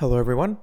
Hello everyone,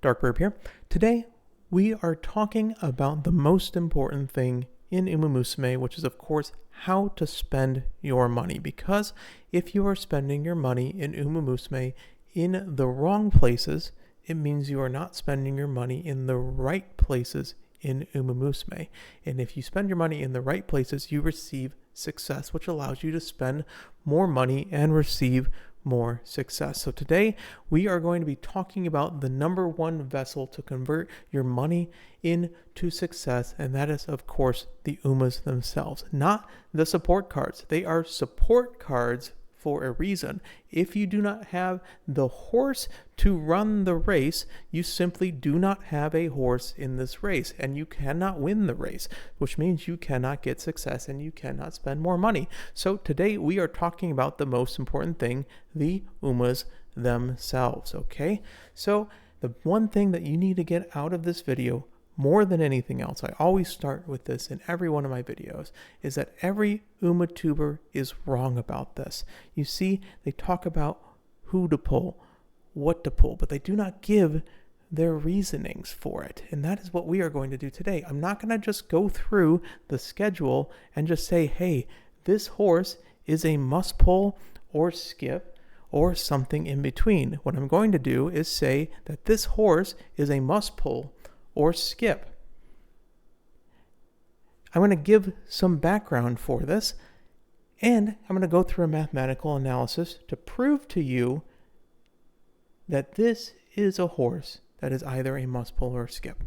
Darkburb here. Today we are talking about the most important thing in Umamusume, which is of course how to spend your money. Because if you are spending your money in Umamusume in the wrong places, it means you are not spending your money in the right places in Umamusume. And if you spend your money in the right places, you receive success, which allows you to spend more money and receive more success. So today we are going to be talking about the number one vessel to convert your money into success, and that is of course the Umas themselves, not the support cards. They are support cards for a reason. If you do not have the horse to run the race, you simply do not have a horse in this race, and you cannot win the race, which means you cannot get success and you cannot spend more money. So today we are talking about the most important thing, the Umas themselves, okay? So the one thing that you need to get out of this video more than anything else, I always start with this in every one of my videos, is that every UmaTuber is wrong about this. You see, they talk about who to pull, what to pull, but they do not give their reasonings for it. And that is what we are going to do today. I'm not going to just go through the schedule and just say, hey, this horse is a must pull or skip or something in between. What I'm going to do is say that this horse is a must pull or skip. I'm going to give some background for this, and I'm going to go through a mathematical analysis to prove to you that this is a horse that is either a must pull or skip.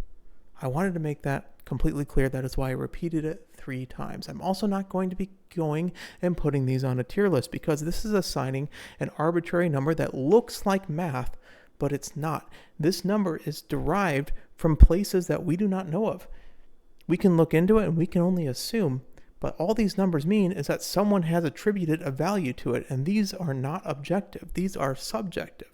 I wanted to make that completely clear. That is why I repeated it 3 times. I'm also not going to be going and putting these on a tier list, because this is assigning an arbitrary number that looks like math, but it's not. This number is derived from places that we do not know of. We can look into it and we can only assume, but all these numbers mean is that someone has attributed a value to it, and these are not objective. These are subjective.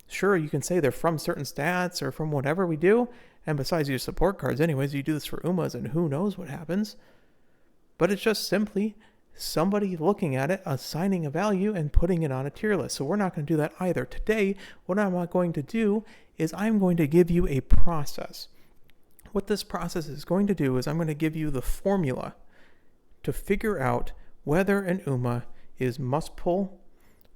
Sure, you can say they're from certain stats or from whatever we do, and besides your support cards anyways, you do this for Umas and who knows what happens, but it's just simply somebody looking at it, assigning a value and putting it on a tier list. So we're not going to do that either. Today, what I'm going to do is I'm going to give you a process. What this process is going to do is I'm going to give you the formula to figure out whether an Uma is must pull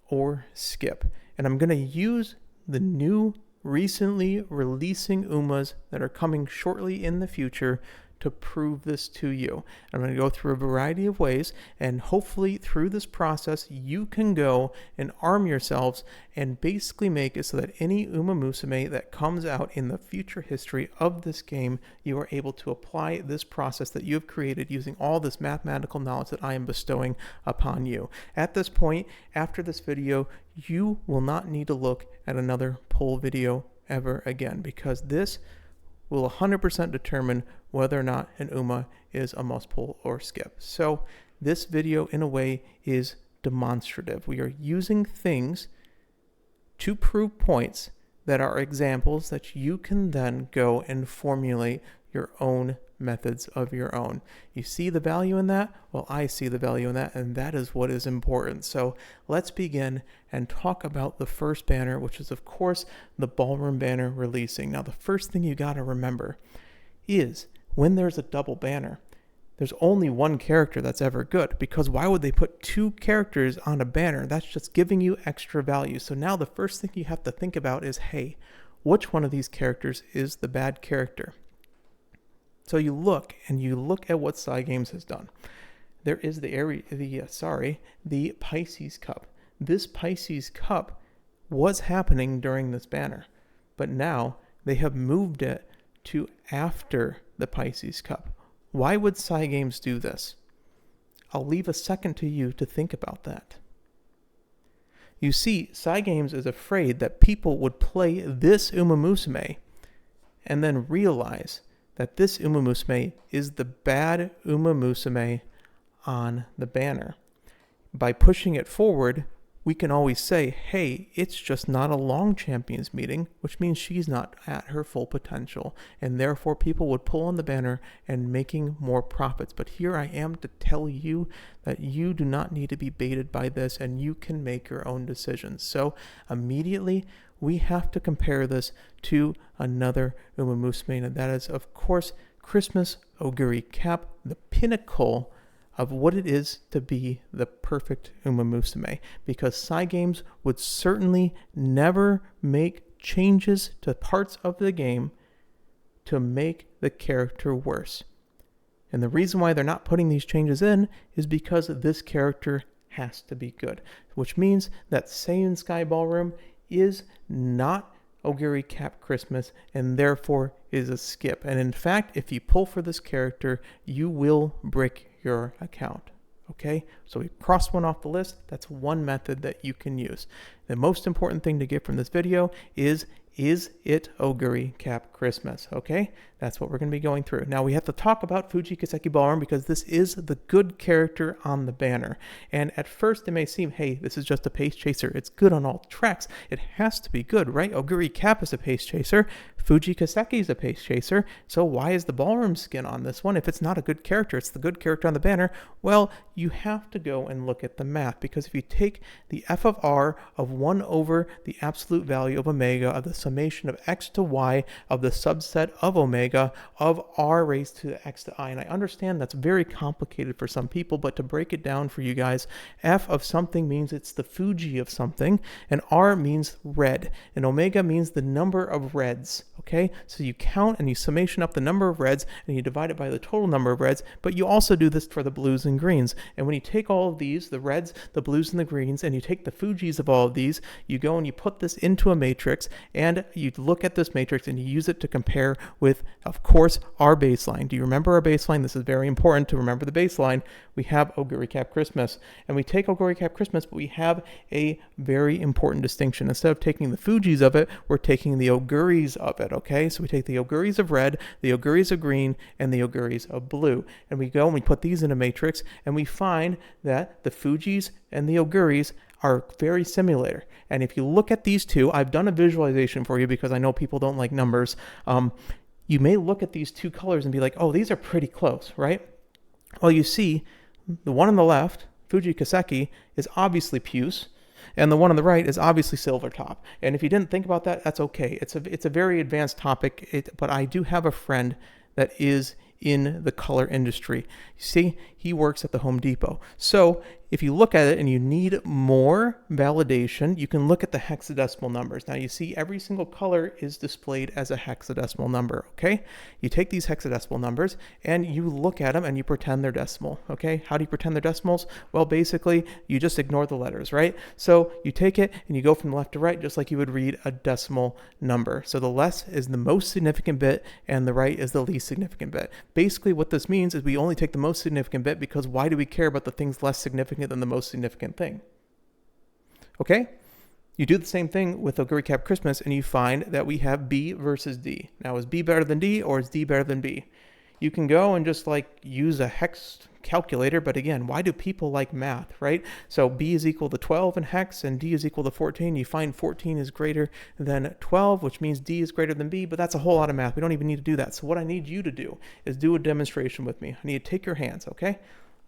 or skip. And I'm going to use the new recently releasing Umas that are coming shortly in the future to prove this to you. I'm going to go through a variety of ways, and hopefully through this process you can go and arm yourselves and basically make it so that any Umamusume that comes out in the future history of this game, you are able to apply this process that you have created using all this mathematical knowledge that I am bestowing upon you. At this point, after this video, you will not need to look at another poll video ever again, because this will 100% determine whether or not an Uma is a must pull or skip. So this video in a way is demonstrative. We are using things to prove points that are examples that you can then go and formulate your own methods of your own. You see the value in that? Well, I see the value in that, and that is what is important. So let's begin and talk about the first banner, which is of course the Ballroom banner releasing. Now the first thing you got to remember is when there's a double banner, there's only one character that's ever good, because why would they put 2 characters on a banner? That's just giving you extra value. So now the first thing you have to think about is, hey, which one of these characters is the bad character? So you look at what Cygames has done. There is the Pisces Cup. This Pisces Cup was happening during this banner, but now they have moved it to after the Pisces Cup. Why would Cygames do this? I'll leave a second to you to think about that. You see, Cygames is afraid that people would play this Umamusume and then realize that this Umamusume is the bad Umamusume on the banner. By pushing it forward, we can always say, hey, it's just not a long champions meeting, which means she's not at her full potential, and therefore people would pull on the banner and making more profits. But here I am to tell you that you do not need to be baited by this, and you can make your own decisions. So immediately we have to compare this to another Umamusume, and that is, of course, Christmas Oguri Cap, the pinnacle of what it is to be the perfect Umamusume, because Cygames would certainly never make changes to parts of the game to make the character worse. And the reason why they're not putting these changes in is because this character has to be good, which means that Seiun Sky Ballroom is not Oguri Cap Christmas and therefore is a skip. And in fact, if you pull for this character, you will break your account. Okay, so we crossed one off the list. That's one method that you can use. The most important thing to get from this video is it Oguri Cap Christmas? Okay, that's what we're going to be going through. Now we have to talk about Fuji Kiseki Ballroom because this is the good character on the banner. And at first it may seem, hey, this is just a pace chaser. It's good on all tracks. It has to be good, right? Oguri Cap is a pace chaser. Fuji Kiseki is a pace chaser. So why is the Ballroom skin on this one? If it's not a good character, it's the good character on the banner. Well, you have to go and look at the math, because if you take the f of r of 1 over the absolute value of omega of the summation of x to y of the subset of omega of r raised to the x to I. And I understand that's very complicated for some people, but to break it down for you guys, f of something means it's the Fuji of something, and r means red, and omega means the number of reds. Okay, so you count and you summation up the number of reds and you divide it by the total number of reds, but you also do this for the blues and greens. And when you take all of these, the reds, the blues, and the greens, and you take the Fujis of all of these, you go and you put this into a matrix, and you look at this matrix and you use it to compare with, of course, our baseline. Do you remember our baseline? This is very important to remember the baseline. We have Oguri Cap Christmas, and we take Oguri Cap Christmas, but we have a very important distinction. Instead of taking the Fujis of it, we're taking the Oguris of it, okay? So we take the Oguris of red, the Oguris of green, and the Oguris of blue, and we go and we put these in a matrix, and we find that the Fujis and the Oguris are very similar. And if you look at these two, I've done a visualization for you because I know people don't like numbers. You may look at these two colors and be like, oh, these are pretty close, right? Well, you see, the one on the left, Fuji Kiseki, is obviously puce, and the one on the right is obviously silver top. And if you didn't think about that, that's okay. It's a very advanced topic, but I do have a friend that is in the color industry. You see, he works at the Home Depot. So if you look at it and you need more validation, you can look at the hexadecimal numbers. Now you see every single color is displayed as a hexadecimal number, okay? You take these hexadecimal numbers and you look at them and you pretend they're decimal, okay? How do you pretend they're decimals? Well, basically, you just ignore the letters, right? So you take it and you go from left to right just like you would read a decimal number. So the less is the most significant bit and the right is the least significant bit. Basically, what this means is we only take the most significant bit because why do we care about the things less significant than the most significant thing? Okay? You do the same thing with Oguri Cap Christmas and you find that we have B versus D. Now, is B better than D or is D better than B? You can go and just like use a hex calculator, but again, why do people like math, right? So B is equal to 12 in hex and D is equal to 14. You find 14 is greater than 12, which means D is greater than B, but that's a whole lot of math. We don't even need to do that. So what I need you to do is do a demonstration with me. I need you to take your hands, okay?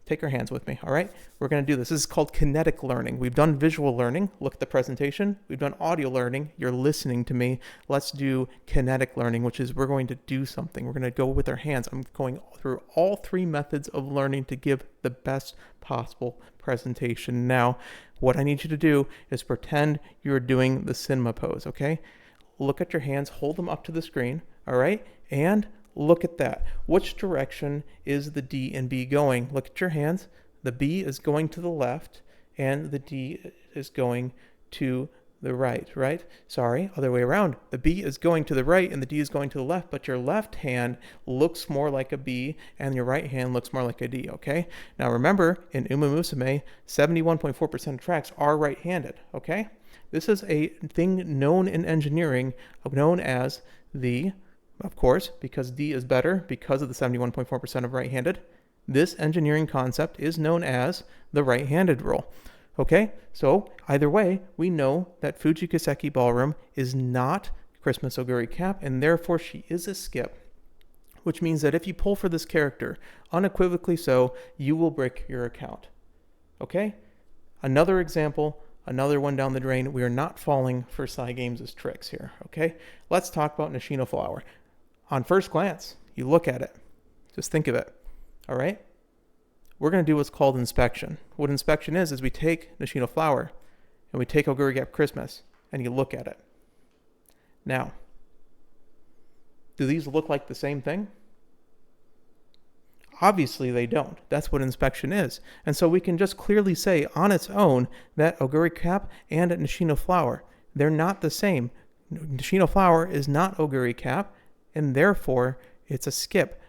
Take your hands with me, all right? We're going to do this. This is called kinetic learning. We've done visual learning. Look at the presentation. We've done audio learning. You're listening to me. Let's do kinetic learning, which is we're going to do something. We're going to go with our hands. I'm going through all three methods of learning to give the best possible presentation. Now, what I need you to do is pretend you're doing the cinema pose, okay? Look at your hands. Hold them up to the screen, all right? And look at that. Which direction is the D and B going? Look at your hands. The B is going to the left and the D is going to the right, right? Sorry, other way around. The B is going to the right and the D is going to the left, but your left hand looks more like a B and your right hand looks more like a D, okay? Now remember, in Umamusume, 71.4% of tracks are right-handed, okay? This is a thing known in engineering, known as the, of course, because D is better because of the 71.4% of right-handed, this engineering concept is known as the right-handed rule. Okay, so either way, we know that Fuji Kiseki Ballroom is not Christmas Oguri Cap, and therefore she is a skip, which means that if you pull for this character, unequivocally so, you will break your account. Okay, another example another one down the drain. We are not falling for Cygames' tricks here, okay? Let's talk about Nishino Flower. On first glance, you look at it. Just think of it, all right? We're going to do what's called inspection. What inspection is we take Nishino Flower and we take Oguri Gap Christmas and you look at it. Now, do these look like the same thing? Obviously they don't. That's what inspection is. And so we can just clearly say on its own that Oguri Cap and Nishino Flower, they're not the same. Nishino Flower is not Oguri Cap, and therefore it's a skip.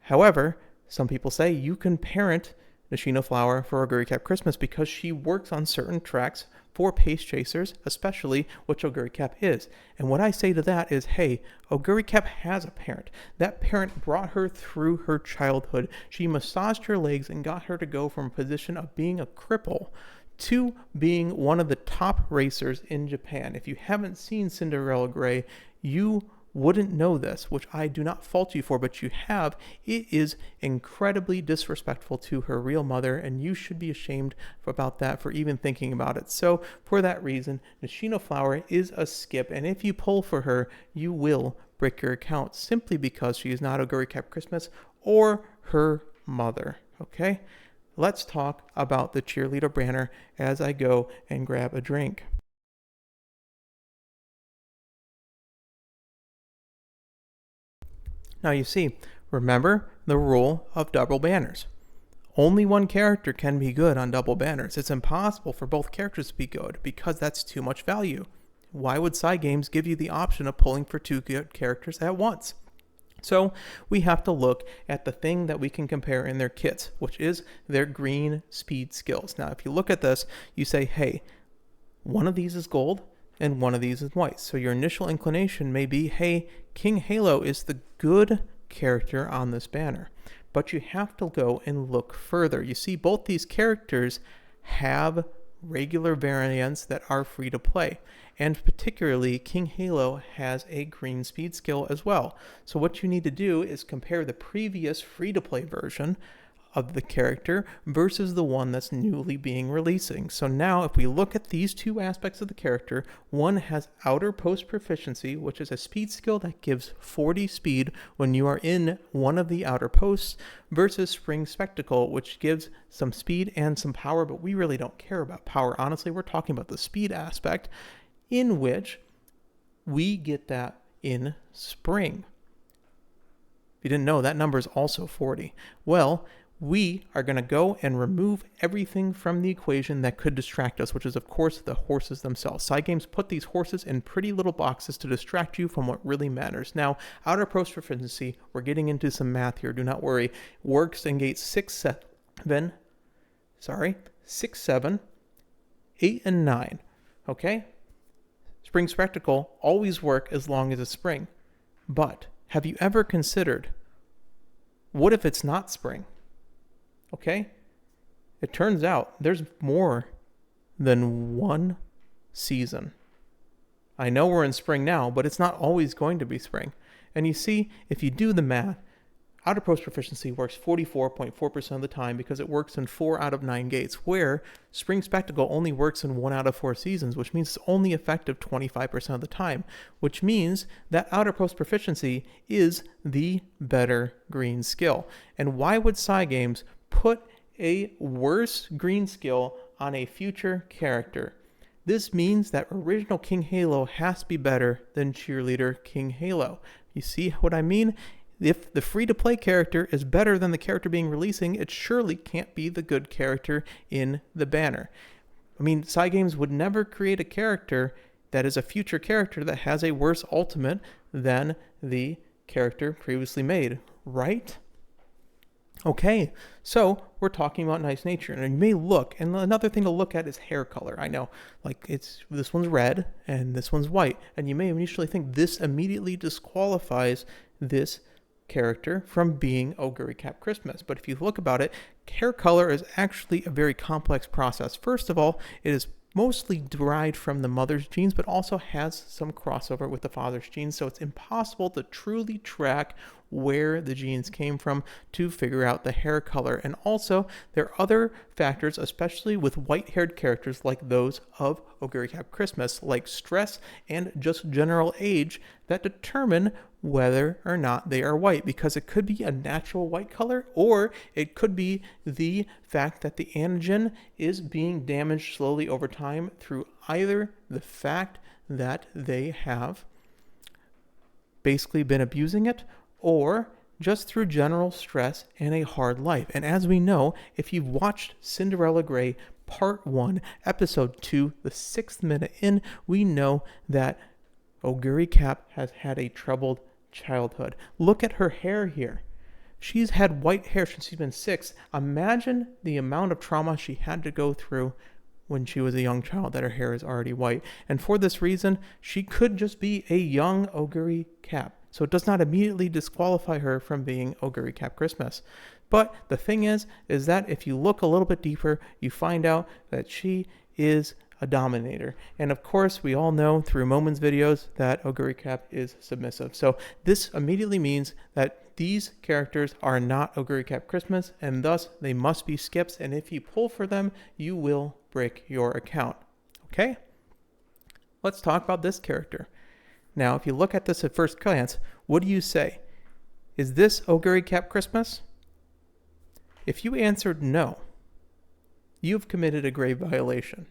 However, some people say you can parent Nishino Flower for Oguri Cap Christmas because she works on certain tracks for pace chasers, especially which Oguri Cap is. And what I say to that is, hey, Oguri Cap has a parent. That parent brought her through her childhood. She massaged her legs and got her to go from a position of being a cripple to being one of the top racers in Japan. If you haven't seen Cinderella Gray, you wouldn't know this, which I do not fault you for, but you have. It is incredibly disrespectful to her real mother, and you should be ashamed about that for even thinking about it. So for that reason, Nishino Flower is a skip, and if you pull for her, you will break your account simply because she is not Oguri Cap Christmas or her mother, okay? Let's talk about the Cheerleader banner as I go and grab a drink. Now you see, remember the rule of double banners. Only one character can be good on double banners. It's impossible for both characters to be good because that's too much value. Why would Cygames give you the option of pulling for two good characters at once? So we have to look at the thing that we can compare in their kits, which is their green speed skills. Now, if you look at this, you say, hey, one of these is gold and one of these is white. So your initial inclination may be, hey, King Halo is the good character on this banner. But you have to go and look further. You see, both these characters have regular variants that are free to play. And particularly, King Halo has a green speed skill as well. So what you need to do is compare the previous free-to-play version of the character versus the one that's newly being releasing. So now if we look at these two aspects of the character, one has outer post proficiency, which is a speed skill that gives 40 speed when you are in one of the outer posts, versus Spring Spectacle, which gives some speed and some power, but we really don't care about power. Honestly, we're talking about the speed aspect, in which we get that in spring. If you didn't know, that number is also 40. Well, we are going to go and remove everything from the equation that could distract us, which is, of course, the horses themselves. Cygames put these horses in pretty little boxes to distract you from what really matters. Now, outer post proficiency, we're getting into some math here, do not worry, works in gates 6, 7, 8, and 9. Okay? Spring Spectacle always work as long as it's spring. But have you ever considered, what if it's not spring? Okay? It turns out there's more than one season. I know we're in spring now, but it's not always going to be spring. And you see, if you do the math, outer post proficiency works 44.4% of the time because it works in 4 out of 9 gates, where Spring Spectacle only works in 1 out of 4 seasons, which means it's only effective 25% of the time, which means that outer post proficiency is the better green skill. And why would Cygames put a worse green skill on a future character? This means that original King Halo has to be better than Cheerleader King Halo. You see what I mean? If the free-to-play character is better than the character being releasing, it surely can't be the good character in the banner. I mean, Cygames would never create a character that is a future character that has a worse ultimate than the character previously made, right? Okay, so we're talking about nice nature, and you may look, and another thing to look at is hair color. I know, like this one's red and this one's white, and you may initially think this immediately disqualifies this character from being Oguri Cap Christmas. But if you look about it, hair color is actually a very complex process. First of all, it is mostly derived from the mother's genes, but also has some crossover with the father's genes. So it's impossible to truly track where the genes came from to figure out the hair color. And also, there are other factors, especially with white-haired characters like those of Oguri Cap Christmas, like stress and just general age, that determine whether or not they are white, because it could be a natural white color, or it could be the fact that the antigen is being damaged slowly over time through either the fact that they have basically been abusing it, or just through general stress and a hard life. And as we know, if you've watched Cinderella Grey Part 1, Episode 2, the 6th minute in, we know that Oguri Cap has had a troubled childhood. Look at her hair here. She's had white hair since she's been 6. Imagine the amount of trauma she had to go through when she was a young child that her hair is already white. And for this reason, she could just be a young Oguri Cap. So it does not immediately disqualify her from being Oguri Cap Christmas. But the thing is that if you look a little bit deeper, you find out that she is a dominator. And of course, we all know through Momon's videos that Oguri Cap is submissive. So this immediately means that these characters are not Oguri Cap Christmas, and thus they must be skips. And if you pull for them, you will break your account. Okay? Let's talk about this character. Now, if you look at this at first glance, what do you say? Is this Oguri Cap Christmas? If you answered no, you've committed a grave violation.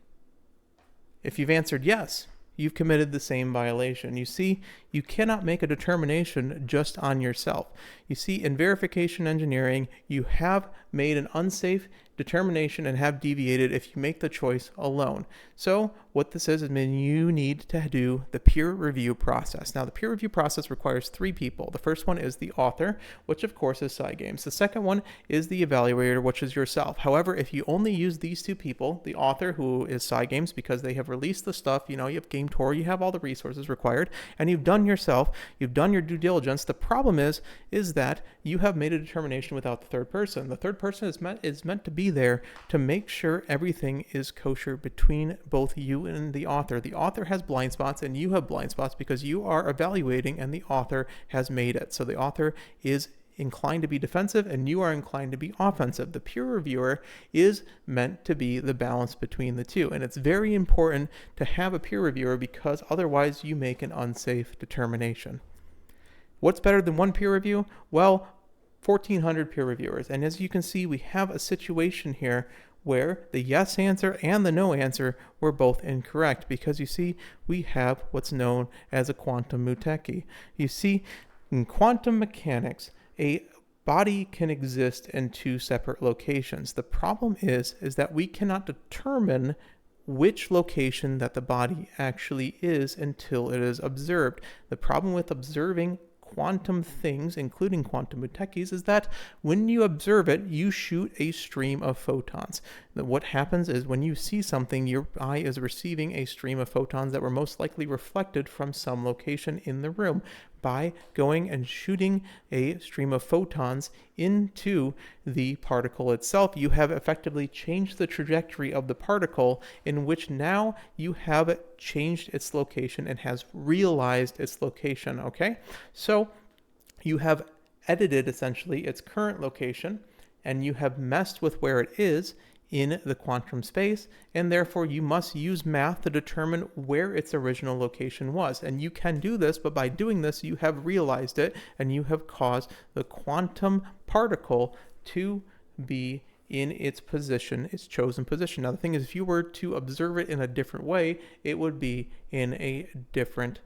If you've answered yes, you've committed the same violation. You see, you cannot make a determination just on yourself. You see, in verification engineering, you have made an unsafe determination and have deviated if you make the choice alone. So what this is you need to do the peer review process. Now, the peer review process requires 3 people. The first one is the author, which of course is Cygames. The second one is the evaluator, which is yourself. However, if you only use these 2 people, the author, who is Cygames, because they have released the stuff, you have Game Tour, you have all the resources required, and you've done you've done your due diligence. The problem is that you have made a determination without the third person. The third person is meant to be there to make sure everything is kosher between both you and the author. The author has blind spots and you have blind spots because you are evaluating and the author has made it. So the author is inclined to be defensive and you are inclined to be offensive. The peer reviewer is meant to be the balance between the two. And it's very important to have a peer reviewer because otherwise you make an unsafe determination. What's better than one peer review? Well, 1,400 peer reviewers. And as you can see, we have a situation here where the yes answer and the no answer were both incorrect because you see, we have what's known as a quantum muteki. You see, in quantum mechanics, a body can exist in 2 separate locations. The problem is that we cannot determine which location that the body actually is until it is observed. The problem with observing quantum things, including quantum mutekis, is that when you observe it, you shoot a stream of photons. What happens is when you see something, your eye is receiving a stream of photons that were most likely reflected from some location in the room. By going and shooting a stream of photons into the particle itself, you have effectively changed the trajectory of the particle, in which now you have changed its location and has realized its location, okay? So you have edited essentially its current location and you have messed with where it is in the quantum space, and therefore you must use math to determine where its original location was. And you can do this, but by doing this, you have realized it, and you have caused the quantum particle to be in its position, its chosen position. Now, the thing is, if you were to observe it in a different way, it would be in a different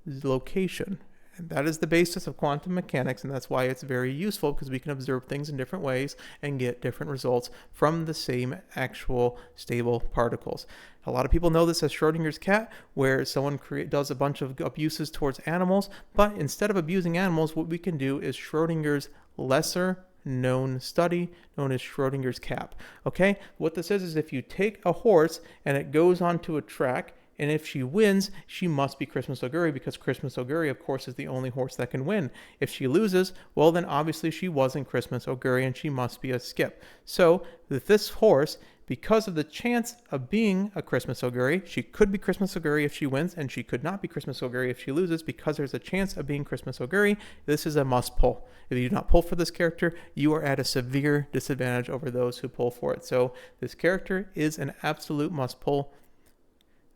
location. And that is the basis of quantum mechanics, and that's why it's very useful, because we can observe things in different ways and get different results from the same actual stable particles. A lot of people know this as Schrodinger's cat, where someone does a bunch of abuses towards animals, but instead of abusing animals, what we can do is Schrodinger's lesser known study known as Schrodinger's cap. Okay, what this is if you take a horse and it goes onto a track, and if she wins, she must be Christmas Oguri, because Christmas Oguri, of course, is the only horse that can win. If she loses, well, then obviously she wasn't Christmas Oguri and she must be a skip. So with this horse because of the chance of being a Christmas Oguri. She could be Christmas Oguri if she wins, and she could not be Christmas Oguri if she loses. Because there's a chance of being Christmas Oguri, this is a must pull. If you do not pull for this character, you are at a severe disadvantage over those who pull for it. So this character is an absolute must pull.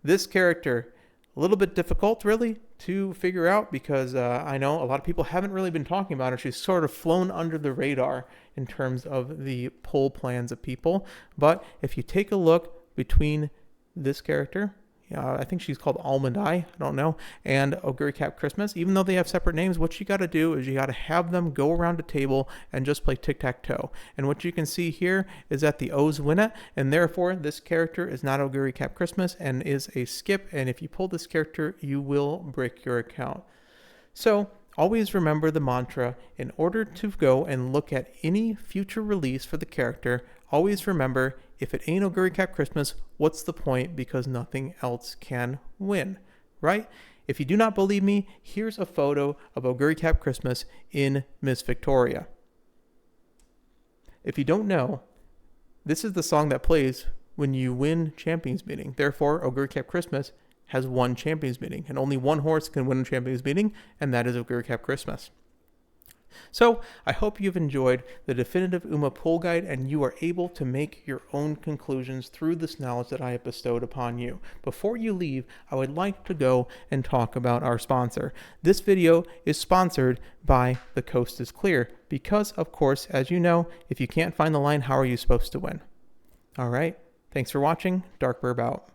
This character, a little bit difficult really to figure out, because I know a lot of people haven't really been talking about her. She's sort of flown under the radar in terms of the pull plans of people. But if you take a look between this character, I think she's called Almond Eye, I don't know, and Oguri Cap Christmas, even though they have separate names, what you got to do is you got to have them go around a table and just play tic-tac-toe. And what you can see here is that the O's win it, and therefore this character is not Oguri Cap Christmas and is a skip. And if you pull this character, you will break your account. So always remember the mantra: in order to go and look at any future release for the character, always remember, if it ain't Oguri Cap Christmas, what's the point? Because nothing else can win, right? If you do not believe me, here's a photo of Oguri Cap Christmas in Miss Victoria. If you don't know, this is the song that plays when you win Champions Meeting. Therefore, Oguri Cap Christmas has won Champions Meeting, and only one horse can win a Champions Meeting, and that is Oguri Cap Christmas. So I hope you've enjoyed the definitive Uma pull guide, and you are able to make your own conclusions through this knowledge that I have bestowed upon you. Before you leave, I would like to go and talk about our sponsor. This video is sponsored by The Coast is Clear, because of course, as you know, if you can't find the line, how are you supposed to win? All right, thanks for watching. Dark Burb out.